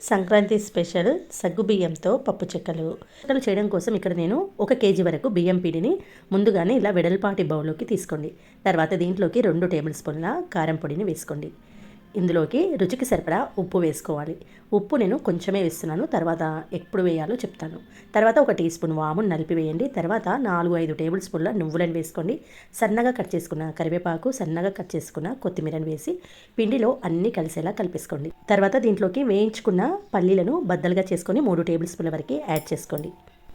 Sankranti special సగ్గుబియ్యంతో పప్పు చెక్కలు చేయడం కోసం ఇక్కడ నేను 1 కేజీ వరకు బియ్యం పిండిని ముందుగానే ఇలా వెడల్పాటి బౌల్లోకి తీసుకోండి. తర్వాత దీంట్లోకి 2 టేబుల్ స్పూన్ల కారం పొడిని వేసుకోండి. ఇందులోకి రుచికి సరిపడా ఉప్పు వేసుకోవాలి. ఉప్పు నేను కొంచెమే వేస్తున్నాను, తర్వాత ఎప్పుడు వేయాలో చెప్తాను. తర్వాత 1 టీ స్పూన్ వామును నలిపివేయండి. తర్వాత 4-5 టేబుల్ స్పూన్ల నువ్వులను వేసుకోండి. సన్నగా కట్ చేసుకున్న కరివేపాకు, సన్నగా కట్ చేసుకున్న కొత్తిమీరను వేసి పిండిలో అన్నీ కలిసేలా కలిపేసుకోండి. తర్వాత దీంట్లోకి వేయించుకున్న పల్లీలను బద్దలుగా చేసుకొని 3 టేబుల్ స్పూన్ల వరకు యాడ్ చేసుకోండి.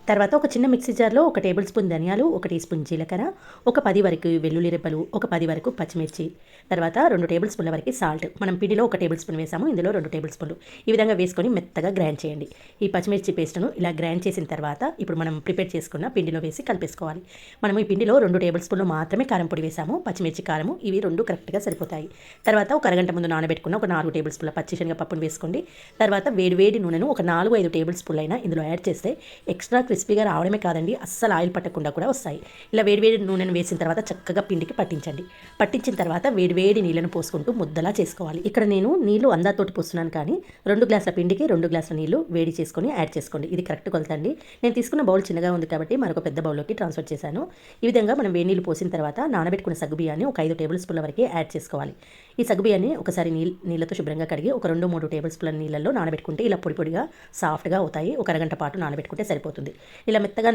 తర్వాత ఒక చిన్న మిక్సీ జార్లో 1 టేబుల్ స్పూన్ ధనియాలు, 1 టీ స్పూన్ జీలకర్ర, ఒక 10 వరకు వెల్లుల్లి రెబ్బలు, ఒక 10 వరకు పచ్చిమిర్చి, తర్వాత 2 టేబుల్ స్పూన్ల వరకు సాల్ట్. మనం పిండిలో 1 టేబుల్ స్పూన్ వేసాము, ఇందులో 2 టేబుల్ స్పూన్లు. ఈ విధంగా వేసుకొని మెత్తగా గ్రైండ్ చేయండి. ఈ పచ్చిమిర్చి పేస్ట్ను ఇలా గ్రైండ్ చేసిన తర్వాత ఇప్పుడు మనం ప్రిపేర్ చేసుకున్న పిండిలో వేసి కలిపేసుకోవాలి. మనం ఈ పిండిలో 2 టేబుల్ స్పూన్లు మాత్రమే కారం పొడి వేసాము, పచ్చిమిర్చి కారము ఇవి 2 కరెక్ట్గా సరిపోతాయి. తర్వాత ఒక అరగంట ముందు నానబెట్టుకున్న ఒక 4 టేబుల్ స్పూన్ల పచ్చిశనగ పప్పును వేసుకోండి. తర్వాత వేడి నూనెను ఒక 4-5 టేబుల్ స్పూన్లు అయినా ఇందులో యాడ్ చేస్తే ఎక్స్ట్రా క్రిస్పీగా రావడమే కాదండి, అస్సలు ఆయిల్ పట్టకుండా కూడా వస్తాయి. ఇలా వేడివేడి నూనెను వేసిన తర్వాత చక్కగా పిండికి పట్టించండి. పట్టించిన తర్వాత వేడివేడి నీళ్ళను పోసుకుంటూ ముద్దలా చేసుకోవాలి. ఇక్కడ నేను నీళ్లు అందాతోటి పోస్తున్నాను, కానీ 2 గ్లాసుల పిండికి 2 గ్లాసుల నీళ్లు వేడి చేసుకొని యాడ్ చేసుకోండి. ఇది కరెక్ట్ కొలతండి. నేను తీసుకున్న బౌల్ చిన్నగా ఉంది కాబట్టి మరొక పెద్ద బౌల్లోకి ట్రాన్స్ఫర్ చేశాను. ఈ విధంగా మనం వేడి నీళ్ళు పోసిన తర్వాత నానబెట్టుకున్న సగ్గుబియ్యాన్ని ఒక 5 టేబుల్ స్పూన్ల వరకు యాడ్ చేసుకోవాలి. ఈ సగ్గుబియ్యాన్ని ఒకసారి నీళ్ళతో శుభ్రంగా కడిగి ఒక 2-3 టేబుల్ స్పూన్ల నీళ్ళల్లో నానబెట్టుకుంటే ఇలా పొడిగా సాఫ్ట్గా అవుతాయి. ఒక అరగంట పాటు నానబెట్టుకుంటే సరిపోతుంది. ఇలా మెత్తగా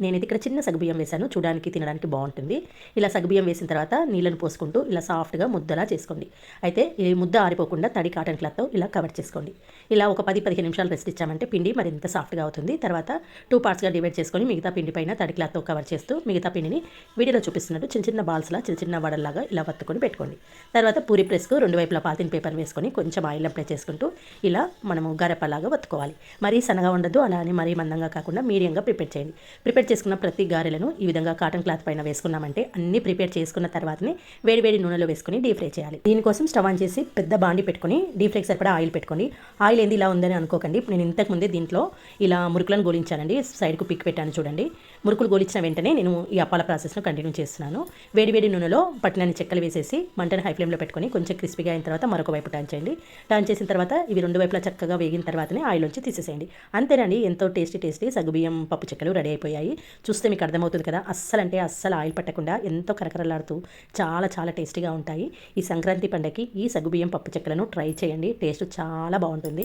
నేనైతే ఇక్కడ చిన్న సగ్గుబియ్యం వేశాను, చూడడానికి తినడానికి బాగుంటుంది. ఇలా సగ్గుబియ్యం వేసిన తర్వాత నీళ్ళను పోసుకుంటూ ఇలా సాఫ్ట్గా ముద్దలా చేసుకోండి. అయితే ఈ ముద్ద ఆరిపోకుండా తడి కాటన్ క్లాత్తో ఇలా కవర్ చేసుకోండి. ఇలా ఒక 10-15 నిమిషాలు రెస్ట్ ఇచ్చామంటే పిండి మరింత సాఫ్ట్గా అవుతుంది. తర్వాత 2 పార్ట్స్గా డివైడ్ చేసుకొని మిగతా పిండి పైన తడి క్లాత్తో కవర్ చేస్తూ మిగతా పిండిని వీడియోలో చూపిస్తున్నట్టు చిన్న బాల్స్లా చిన్న వడల్లాగా ఇలా వత్తుకొని పెట్టుకోండి. తర్వాత పూరి ప్రెస్కు 2 వైపులా పాలిథిన్ పేపర్ వేసుకొని కొంచెం ఆయిల్ అప్లై చేసుకుంటూ ఇలా మనము గరపలాగా వత్తుకోవాలి. మరీ సన్నగా ఉండదు, అలా అని మరీ మందంగా కాకుండా మీడియంగా ప్రిపేర్ చేయండి. ప్రిపేర్ చేసుకున్న ప్రతి గారెలను ఈ విధంగా కాటన్ క్లాత్ పైన వేసుకున్నామంటే అన్ని ప్రిపేర్ చేసుకున్న తర్వాతనే వేడి నూనెలో వేసుకొని డీప్ ఫ్రై చేయాలి. దీనికోసం స్టవ్ ఆన్ చేసి పెద్ద బాండి పెట్టుకొని డీప్ ఫ్రైకి సరిపడా ఆయిల్ పెట్టుకోండి. ఆయిల్ ఏంది ఇలా ఉందని అనుకోకండి, నేను ఇంతకుముందే దీంట్లో ఇలా మురుకులను గోలించానండి. సైడ్కు పిక్ పెట్టాను చూడండి. మురుకులు గోలించిన వెంటనే నేను ఈ అప్పాల ప్రాసెస్ను కంటిన్యూ చేస్తున్నాను. వేడి నూనెలో పట్టినన్ని చెక్కలు వేసేసి మంటను హై ఫ్లేమ్లో పెట్టుకొని కొంచెం క్రిస్పీగా అయిన తర్వాత మరొక వైపు టర్న్ చేయండి. టర్న్ చేసిన తర్వాత ఇవి 2 వైపులా చక్కగా వేగిన తర్వాతనే ఆయిల్ నుంచి తీసేసేయండి. అంతేనండి, ఎంతో టేస్టీ సగ్గుబియ్యం పప్పు చెక్కలు రెడీ అయిపోయాయి. చూస్తే మీకు అర్థమవుతుంది కదా, అస్సలు ఆయిల్ పట్టకుండా ఎంతో కరకరలాడుతూ చాలా టేస్టీగా ఉంటాయి. ఈ సంక్రాంతి పండగకి ఈ సగ్గుబియ్యం పప్పు చెక్కలను ట్రై చేయండి, టేస్ట్ చాలా బాగుంటుంది.